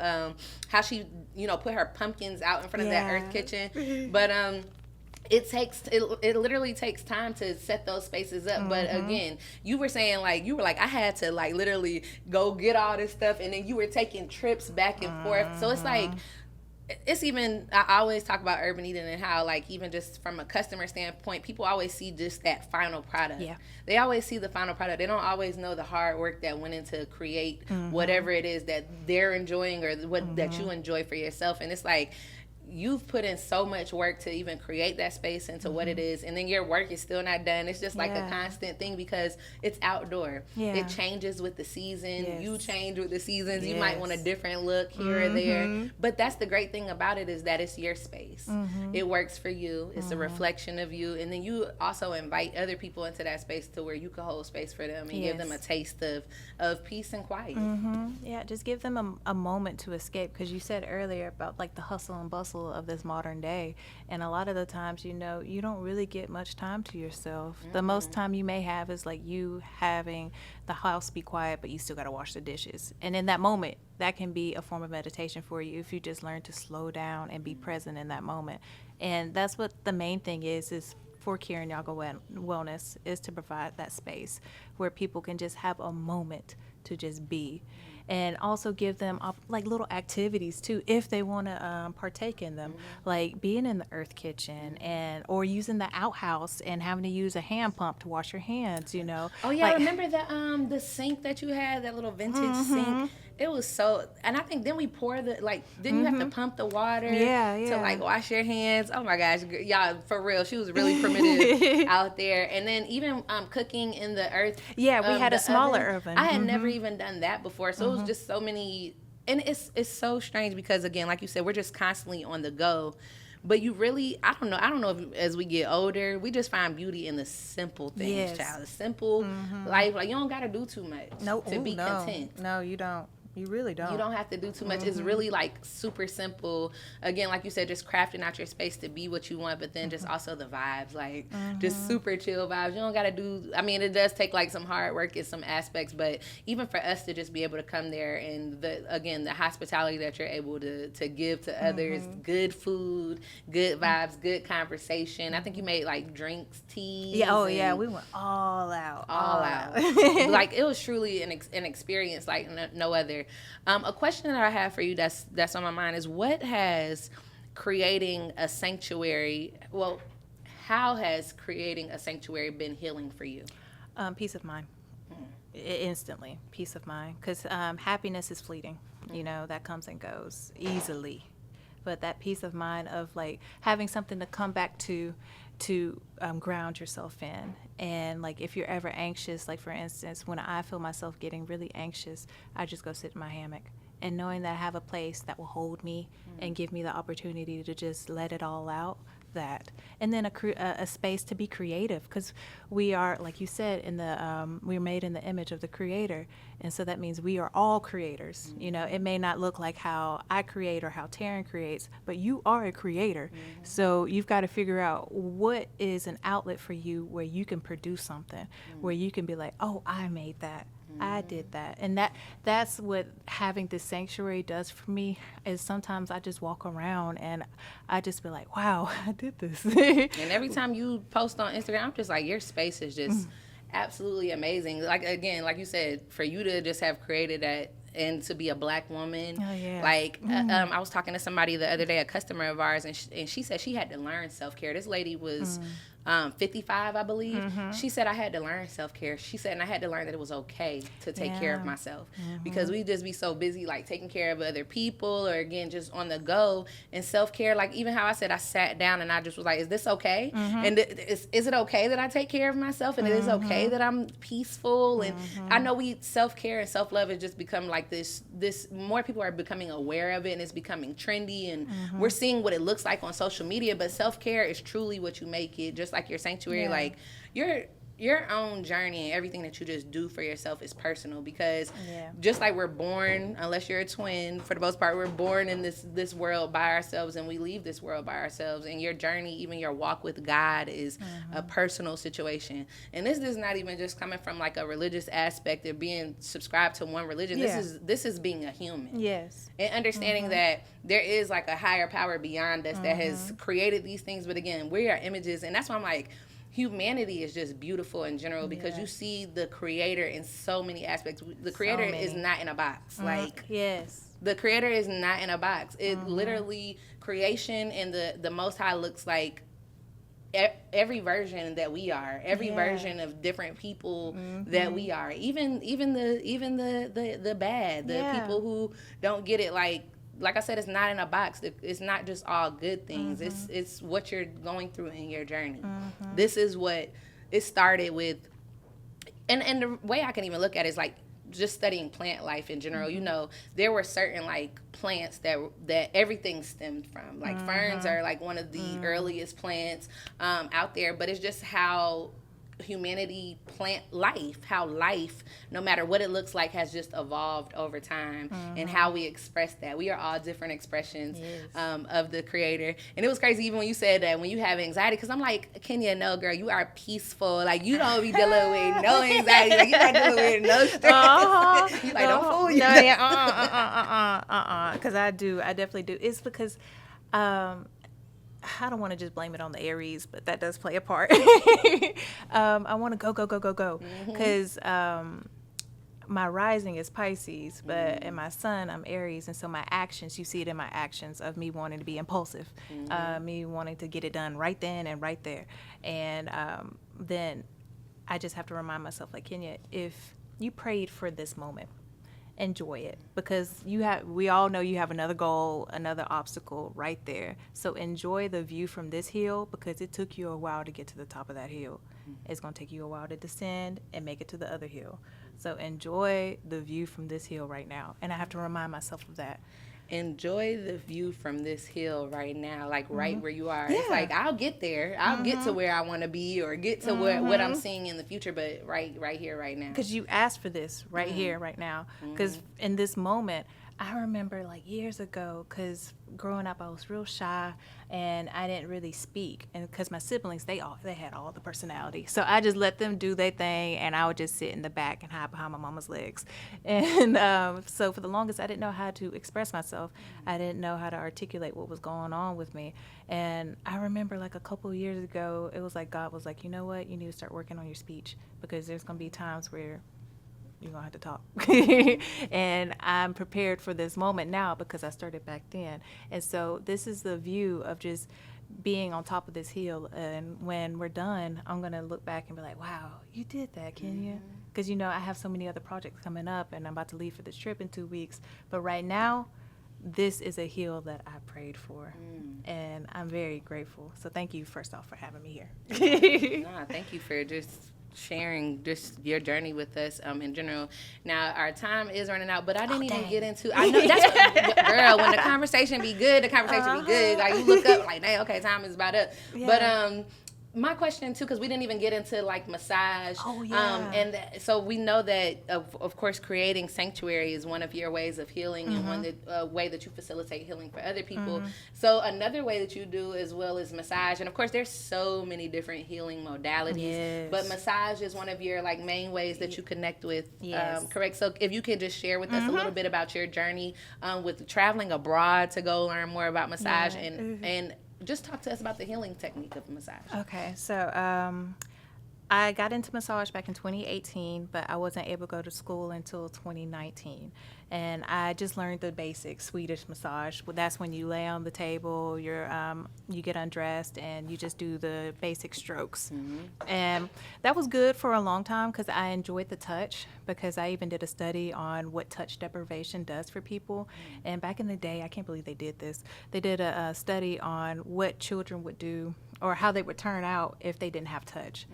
how she, put her pumpkins out in front of that earth kitchen. But it literally takes time to set those spaces up. But again, you were saying like, I had to like literally go get all this stuff. And then you were taking trips back and forth. So it's like, it's even, I always talk about Urban Eden and how, like, even just from a customer standpoint, people always see just that final product. Yeah. They always see the final product. They don't always know the hard work that went into create whatever it is that they're enjoying or what that you enjoy for yourself. And it's like, you've put in so much work to even create that space into what it is, and then your work is still not done. It's just like a constant thing because it's outdoor. It changes with the season. You change with the seasons. You might want a different look here or there, but that's the great thing about it, is that it's your space. It works for you. It's a reflection of you, and then you also invite other people into that space to where you can hold space for them and give them a taste of peace and quiet. Yeah, just give them a moment to escape, because you said earlier about like the hustle and bustle of this modern day, and a lot of the times, you know, you don't really get much time to yourself. The most time you may have is like you having the house be quiet, but you still got to wash the dishes, and in that moment, that can be a form of meditation for you if you just learn to slow down and be present in that moment. And that's what the main thing is for Khinya Yoga Wellness, is to provide that space where people can just have a moment to just be, and also give them like little activities too if they want to partake in them, like being in the earth kitchen or using the outhouse and having to use a hand pump to wash your hands, you know. Oh yeah, like, remember the sink that you had, that little vintage sink? It was so, and I think then we pour then you have to pump the water to like wash your hands. Oh my gosh, y'all, for real, she was really primitive out there. And then even cooking in the earth. Yeah, we had a smaller oven. I had never even done that before, so it was just so many, and it's so strange because, again, like you said, we're just constantly on the go. But you really, I don't know if as we get older, we just find beauty in the simple things, child. The simple life. Like, you don't got to do too much to be content. No, you don't. You really don't. You don't have to do too much. It's really like super simple. Again, like you said, just crafting out your space to be what you want, but then just also the vibes, like just super chill vibes. You don't got to do, I mean, it does take like some hard work in some aspects, but even for us to just be able to come there and the hospitality that you're able to give to others, good food, good vibes, good conversation. I think you made like drinks, teas. Yeah, we went all out. All out. Like, it was truly an experience like no other. A question that I have for you that's on my mind is, what has creating a sanctuary, how has creating a sanctuary been healing for you? Peace of mind. Instantly, peace of mind. Because happiness is fleeting. You know, that comes and goes easily. But that peace of mind of like having something to come back to ground yourself in. And like if you're ever anxious, like for instance, when I feel myself getting really anxious, I just go sit in my hammock, and knowing that I have a place that will hold me and give me the opportunity to just let it all out. That, and then a space to be creative, because we are, like you said, we're made in the image of the Creator, and so that means we are all creators. You know, it may not look like how I create or how Taryn creates, but you are a creator. So you've got to figure out what is an outlet for you where you can produce something, where you can be like, oh, I made that. I did that. And that's what having this sanctuary does for me, is sometimes I just walk around and I just be like, wow, I did this. And every time you post on Instagram, I'm just like, your space is just absolutely amazing. Like, again, like you said, for you to just have created that, and to be a Black woman. Like, I was talking to somebody the other day, a customer of ours, and she said she had to learn self-care. This lady was 55, I believe. She said, I had to learn self-care. She said, and I had to learn that it was okay to take care of myself, because we just be so busy, like taking care of other people, or again, just on the go. And self-care, like even how I said, I sat down and I just was like, is this okay? And is it okay that I take care of myself? And it is okay that I'm peaceful? And I know self-care and self-love has just become like this more people are becoming aware of it, and it's becoming trendy, and we're seeing what it looks like on social media. But self-care is truly what you make it. Just like your sanctuary, like your own journey and everything that you just do for yourself is personal, because just like we're born, unless you're a twin, for the most part, we're born in this world by ourselves, and we leave this world by ourselves. And your journey, even your walk with God, is a personal situation. And this is not even just coming from like a religious aspect of being subscribed to one religion. This is being a human. Yes. And understanding that there is like a higher power beyond us that has created these things. But again, we are images, and that's why I'm like, humanity is just beautiful in general, because you see the Creator in so many aspects. The Creator is not in a box. Like, the Creator is not in a box. It literally, creation and the Most High looks like every version that we are, every version of different people that we are, even the bad, the people who don't get it, like like I said, it's not in a box. It's not just all good things. It's what you're going through in your journey. This is what it started with. And the way I can even look at it is like just studying plant life in general. You know, there were certain like plants that everything stemmed from. Like ferns are like one of the earliest plants out there, but it's just how humanity plant life, how life, no matter what it looks like, has just evolved over time, and how we express that. We are all different expressions of the creator. And it was crazy even when you said that when you have anxiety, because I'm like, Kenya, no girl, you are peaceful. Like you don't be dealing with no anxiety. Like you're not dealing with no stress. You like, don't fool you. No, yeah, because I definitely do. It's because I don't want to just blame it on the Aries, but that does play a part. I want to go, because my rising is Pisces, but in my sun, I'm Aries, and so my actions, you see it in my actions of me wanting to be impulsive, me wanting to get it done right then and right there. And then I just have to remind myself, like, Kenya, if you prayed for this moment, enjoy it, because we all know you have another goal, another obstacle right there. So enjoy the view from this hill, because it took you a while to get to the top of that hill. It's going to take you a while to descend and make it to the other hill. So enjoy the view from this hill right now. And I have to remind myself of that. Enjoy the view from this hill right now, like right where you are. Yeah. It's like I'll get there. I'll get to where I want to be, or get to what I'm seeing in the future, but right here, right now. Because you asked for this right here, right now. Because in this moment, I remember like years ago, because growing up I was real shy and I didn't really speak, and because my siblings, they had all the personality, so I just let them do their thing, and I would just sit in the back and hide behind my mama's legs. And so for the longest I didn't know how to express myself. I didn't know how to articulate what was going on with me. And I remember like a couple of years ago, it was like God was like, you know what, you need to start working on your speech, because there's going to be times where you're going to have to talk. And I'm prepared for this moment now because I started back then. And so this is the view of just being on top of this hill. And when we're done, I'm going to look back and be like, wow, you did that, Kenya. Because, you know, I have so many other projects coming up, and I'm about to leave for this trip in 2 weeks. But right now, this is a hill that I prayed for. And I'm very grateful. So thank you, first off, for having me here. Thank you for just sharing just your journey with us in general. Now our time is running out, but I didn't even get into. I know that's girl. When the conversation be good, the conversation be good. Like you look up, like, hey, okay, time is about up. Yeah. But my question too, because we didn't even get into like massage. Oh yeah. So we know that of course creating sanctuary is one of your ways of healing, and one way that you facilitate healing for other people. So another way that you do as well is massage, and of course there's so many different healing modalities. Yes. But massage is one of your like main ways that you connect with. Yes. Correct. So if you could just share with us a little bit about your journey with traveling abroad to go learn more about massage, and just talk to us about the healing technique of massage. Okay, so I got into massage back in 2018, but I wasn't able to go to school until 2019. And I just learned the basic Swedish massage. Well, that's when you lay on the table, you get undressed, and you just do the basic strokes. And that was good for a long time because I enjoyed the touch, because I even did a study on what touch deprivation does for people. And back in the day, I can't believe they did this. They did a study on what children would do or how they would turn out if they didn't have touch.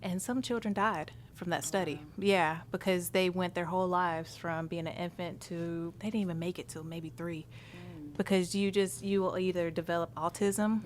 And some children died from that study. Yeah, because they went their whole lives from being an infant to, they didn't even make it till maybe 3. Because you will either develop autism,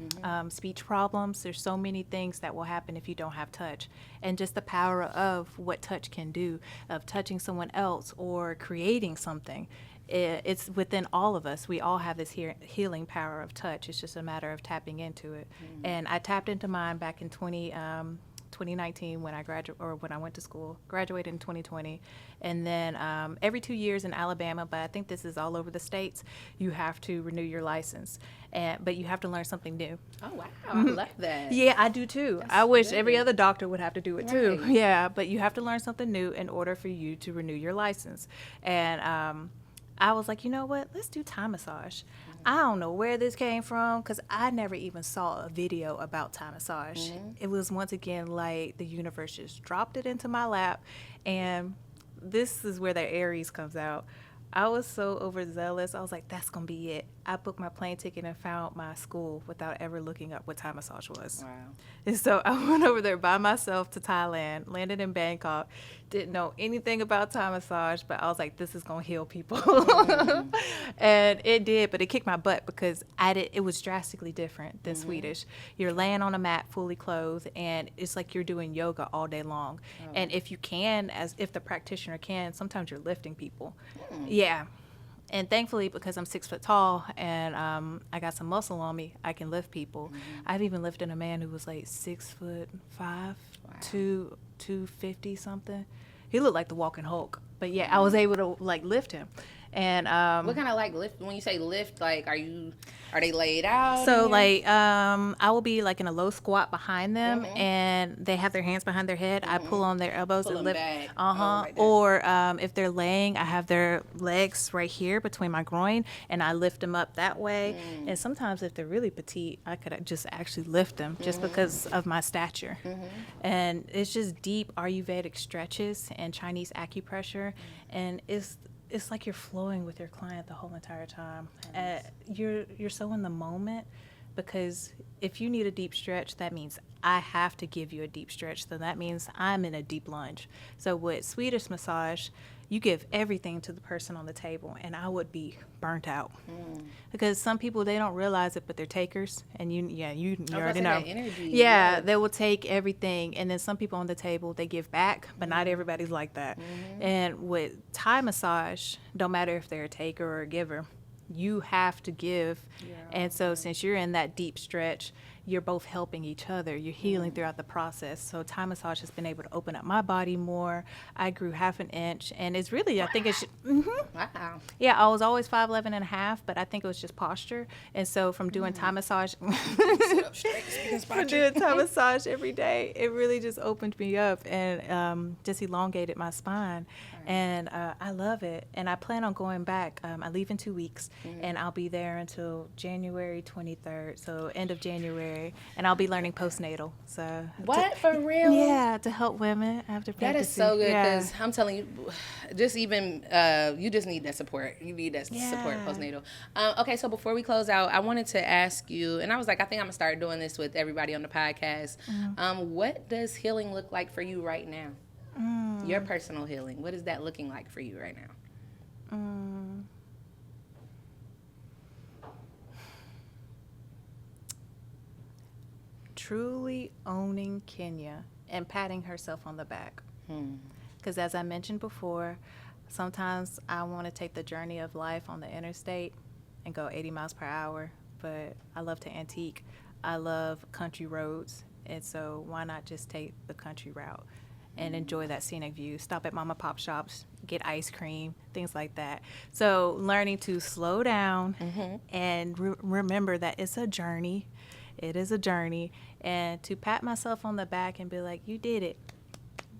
speech problems. There's so many things that will happen if you don't have touch. And just the power of what touch can do, of touching someone else or creating something. It's within all of us. We all have this healing power of touch. It's just a matter of tapping into it. And I tapped into mine back in 2019 when I went to school. Graduated in 2020, and then every 2 years in Alabama, but I think this is all over the states, you have to renew your license, but you have to learn something new. Oh wow, I love that. Yeah, I do too. I wish every other doctor would have to do it too. Yeah, but you have to learn something new in order for you to renew your license. And I was like, you know what? Let's do Thai massage. I don't know where this came from, because I never even saw a video about Thai massage. It was once again like the universe just dropped it into my lap. And this is where the Aries comes out. I was so overzealous. I was like, that's going to be it. I booked my plane ticket and found my school without ever looking up what Thai massage was. Wow. And so I went over there by myself to Thailand, landed in Bangkok, didn't know anything about Thai massage, but I was like, this is going to heal people. And it did, but it kicked my butt because it was drastically different than Swedish. You're laying on a mat fully clothed, and it's like you're doing yoga all day long. And if you can, as if the practitioner can, sometimes you're lifting people. Yeah. And thankfully, because I'm 6 foot tall and I got some muscle on me, I can lift people. I've even lifted a man who was like 6'5", 250 something. He looked like the walking Hulk. But yeah, I was able to like lift him. And what kind of like lift? When you say lift, like are they laid out? so like I will be like in a low squat behind them, and they have their hands behind their head. I pull on their elbows Pull and them lift. back. Right there. Or if they're laying, I have their legs right here between my groin, and I lift them up that way. And sometimes if they're really petite, I could just actually lift them just because of my stature. And it's just deep Ayurvedic stretches and Chinese acupressure, and it's like you're flowing with your client the whole entire time. You're so in the moment, because if you need a deep stretch, that means I have to give you a deep stretch. So that means I'm in a deep lunge. So with Swedish massage, you give everything to the person on the table, and I would be burnt out. Because some people, they don't realize it, but they're takers, and you already know. That energy, yeah, they will take everything, and then some people on the table, they give back, but not everybody's like that. And with Thai massage, don't matter if they're a taker or a giver, you have to give. And so since you're in that deep stretch, you're both helping each other. You're healing throughout the process. So Thai massage has been able to open up my body more. I grew 1/2 inch, and it's really, I think it's, Wow. yeah, I was always 5'11" and a half, but I think it was just posture. And so from doing Thai massage, Sit up straight. from doing Thai massage every day, it really just opened me up and just elongated my spine. And I love it. And I plan on going back. I leave in 2 weeks, and I'll be there until January 23rd, so end of January. And I'll be learning postnatal. So What, for real? Yeah, to help women after pregnancy. That is so good, Yeah. because I'm telling you, just even you just need that support. You need that support postnatal. Okay, so before we close out, I wanted to ask you, and I was like, I think I'm gonna start doing this with everybody on the podcast. What does healing look like for you right now? Your personal healing. What is that looking like for you right now? Truly owning Khinya and patting herself on the back. Because as I mentioned before, sometimes I want to take the journey of life on the interstate and go 80 miles per hour, but I love to antique. I love country roads, and so why not just take the country route and enjoy that scenic view, stop at mom and pop shops, get ice cream, things like that. So learning to slow down and remember that it's a journey. It is a journey. And to pat myself on the back and be like, you did it.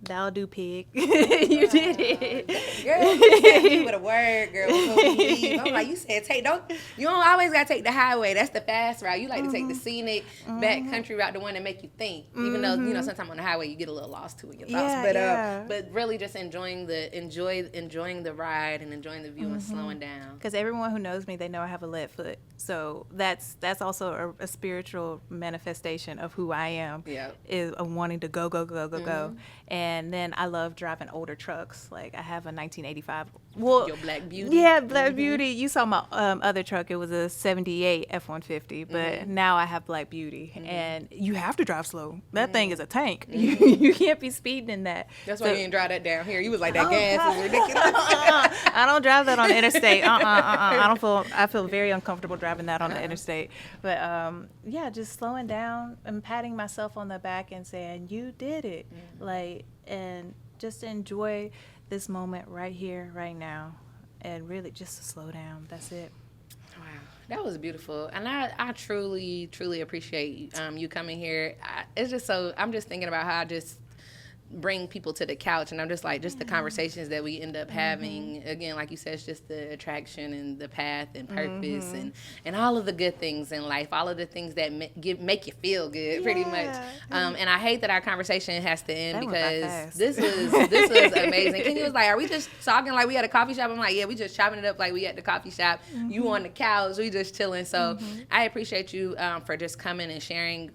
That'll do, pig. You did it. Girl, you said me with a word, girl, before we leave. I'm like, you don't always got to take the highway. That's the fast route. You like to take the scenic, back country route, the one that make you think. Even though, sometimes on the highway you get a little lost too in your thoughts. But really just enjoying the ride and enjoying the view and slowing down. Because everyone who knows me, they know I have a lead foot. So that's also a spiritual manifestation of who I am. Yeah. Is wanting to go. And then I love driving older trucks. Like I have a 1985. Well, your Black Beauty. Yeah, Black Beauty. You saw my other truck. It was a 78 F-150. But now I have Black Beauty. And you have to drive slow. That thing is a tank. You can't be speeding in that. That's why you didn't drive that down here. You was like, that gas is ridiculous. I don't drive that on the interstate. I feel very uncomfortable driving that on the interstate. But yeah, just slowing down and patting myself on the back and saying, you did it. And just enjoy this moment right here, right now, and really just to slow down. That's it. Wow, that was beautiful, and I truly, truly appreciate you coming here. I'm just thinking about how bring people to the couch. And I'm just like, just the conversations that we end up having, again, like you said, it's just the attraction and the path and purpose and all of the good things in life, all of the things that make you feel good, pretty much. And I hate that our conversation has to end, because this was amazing. Kenya was like, are we just talking like we at a coffee shop? I'm like, yeah, we just chopping it up like we at the coffee shop. You on the couch, we just chilling. So I appreciate you for just coming and sharing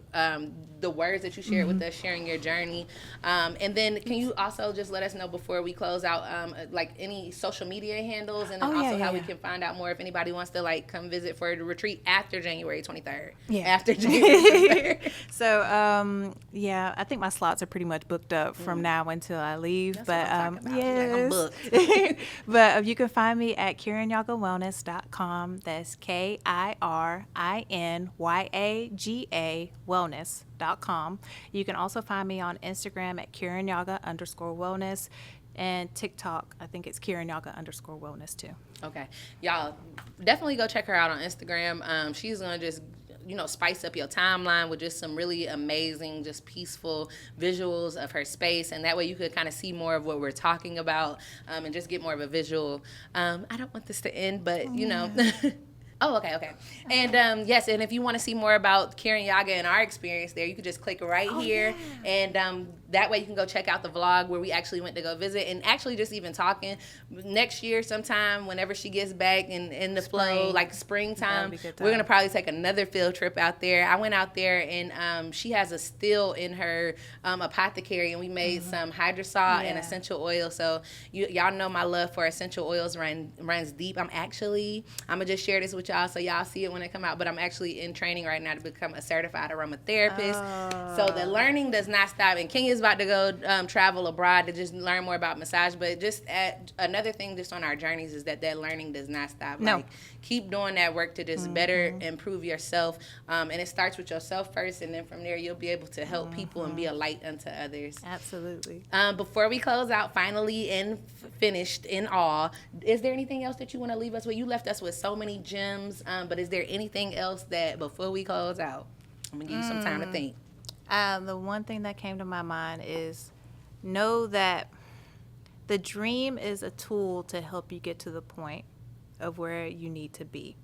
the words that you shared with us, sharing your journey. And then can you also just let us know before we close out, like any social media handles, and then how we can find out more if anybody wants to like come visit for the retreat after January 23rd. After January 23rd. So, I think my slots are pretty much booked up from now until I leave. That's but what I'm talking about. yes. Like, I'm booked. But you can find me at KirinYagaWellness.com. That's KIRINYAGA wellness.com. You can also find me on Instagram at KirinYaga_wellness, and TikTok, I think it's KirinYaga_wellness too. Okay. Y'all, definitely go check her out on Instagram. She's going to just, spice up your timeline with just some really amazing, just peaceful visuals of her space. And that way you could kind of see more of what we're talking about, and just get more of a visual. I don't want this to end, but, Oh, okay. And yes, and if you want to see more about Kirin Yaga and our experience there, you can just click right here. And that way you can go check out the vlog where we actually went to go visit, and actually just even talking next year sometime whenever she gets back in the flow, like springtime, we're going to probably take another field trip out there. I went out there, and she has a still in her apothecary, and we made some hydrosol and essential oil. So y'all know my love for essential oils runs deep. I'm going to just share this with y'all so y'all see it when it come out, but I'm actually in training right now to become a certified aromatherapist. So the learning does not stop, and Kenya's about to go travel abroad to just learn more about massage. But just another thing just on our journeys is that learning does not stop. Like, keep doing that work to just better improve yourself, and it starts with yourself first, and then from there you'll be able to help people and be a light unto others. Absolutely. Before we close out, finally and finished in all, is there anything else that you want to leave us with? You left us with so many gems, but is there anything else that before we close out? I'm gonna give you some time to think. The one thing that came to my mind is know that the dream is a tool to help you get to the point of where you need to be.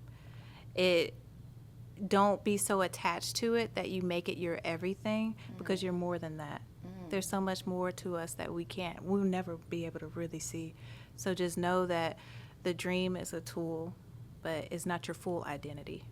Don't be so attached to it that you make it your everything, because you're more than that. There's so much more to us that we'll never be able to really see. So just know that the dream is a tool, but it's not your full identity.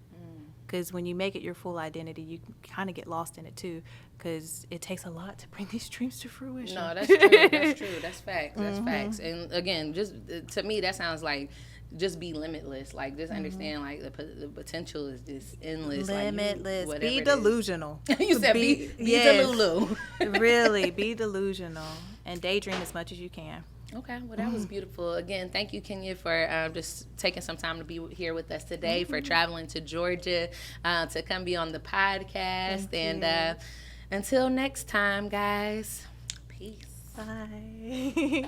Because when you make it your full identity, you kind of get lost in it too, because it takes a lot to bring these dreams to fruition. No, that's true. That's true. That's facts. That's facts. And again, just to me, that sounds like just be limitless. Like, just understand, like, the potential is just endless. Limitless. Like, be delusional. You said be delulu. Really, be delusional and daydream as much as you can. Okay, well, that was beautiful. Again, thank you, Khinya, for just taking some time to be here with us today, for traveling to Georgia to come be on the podcast. And until next time, guys, peace. Bye.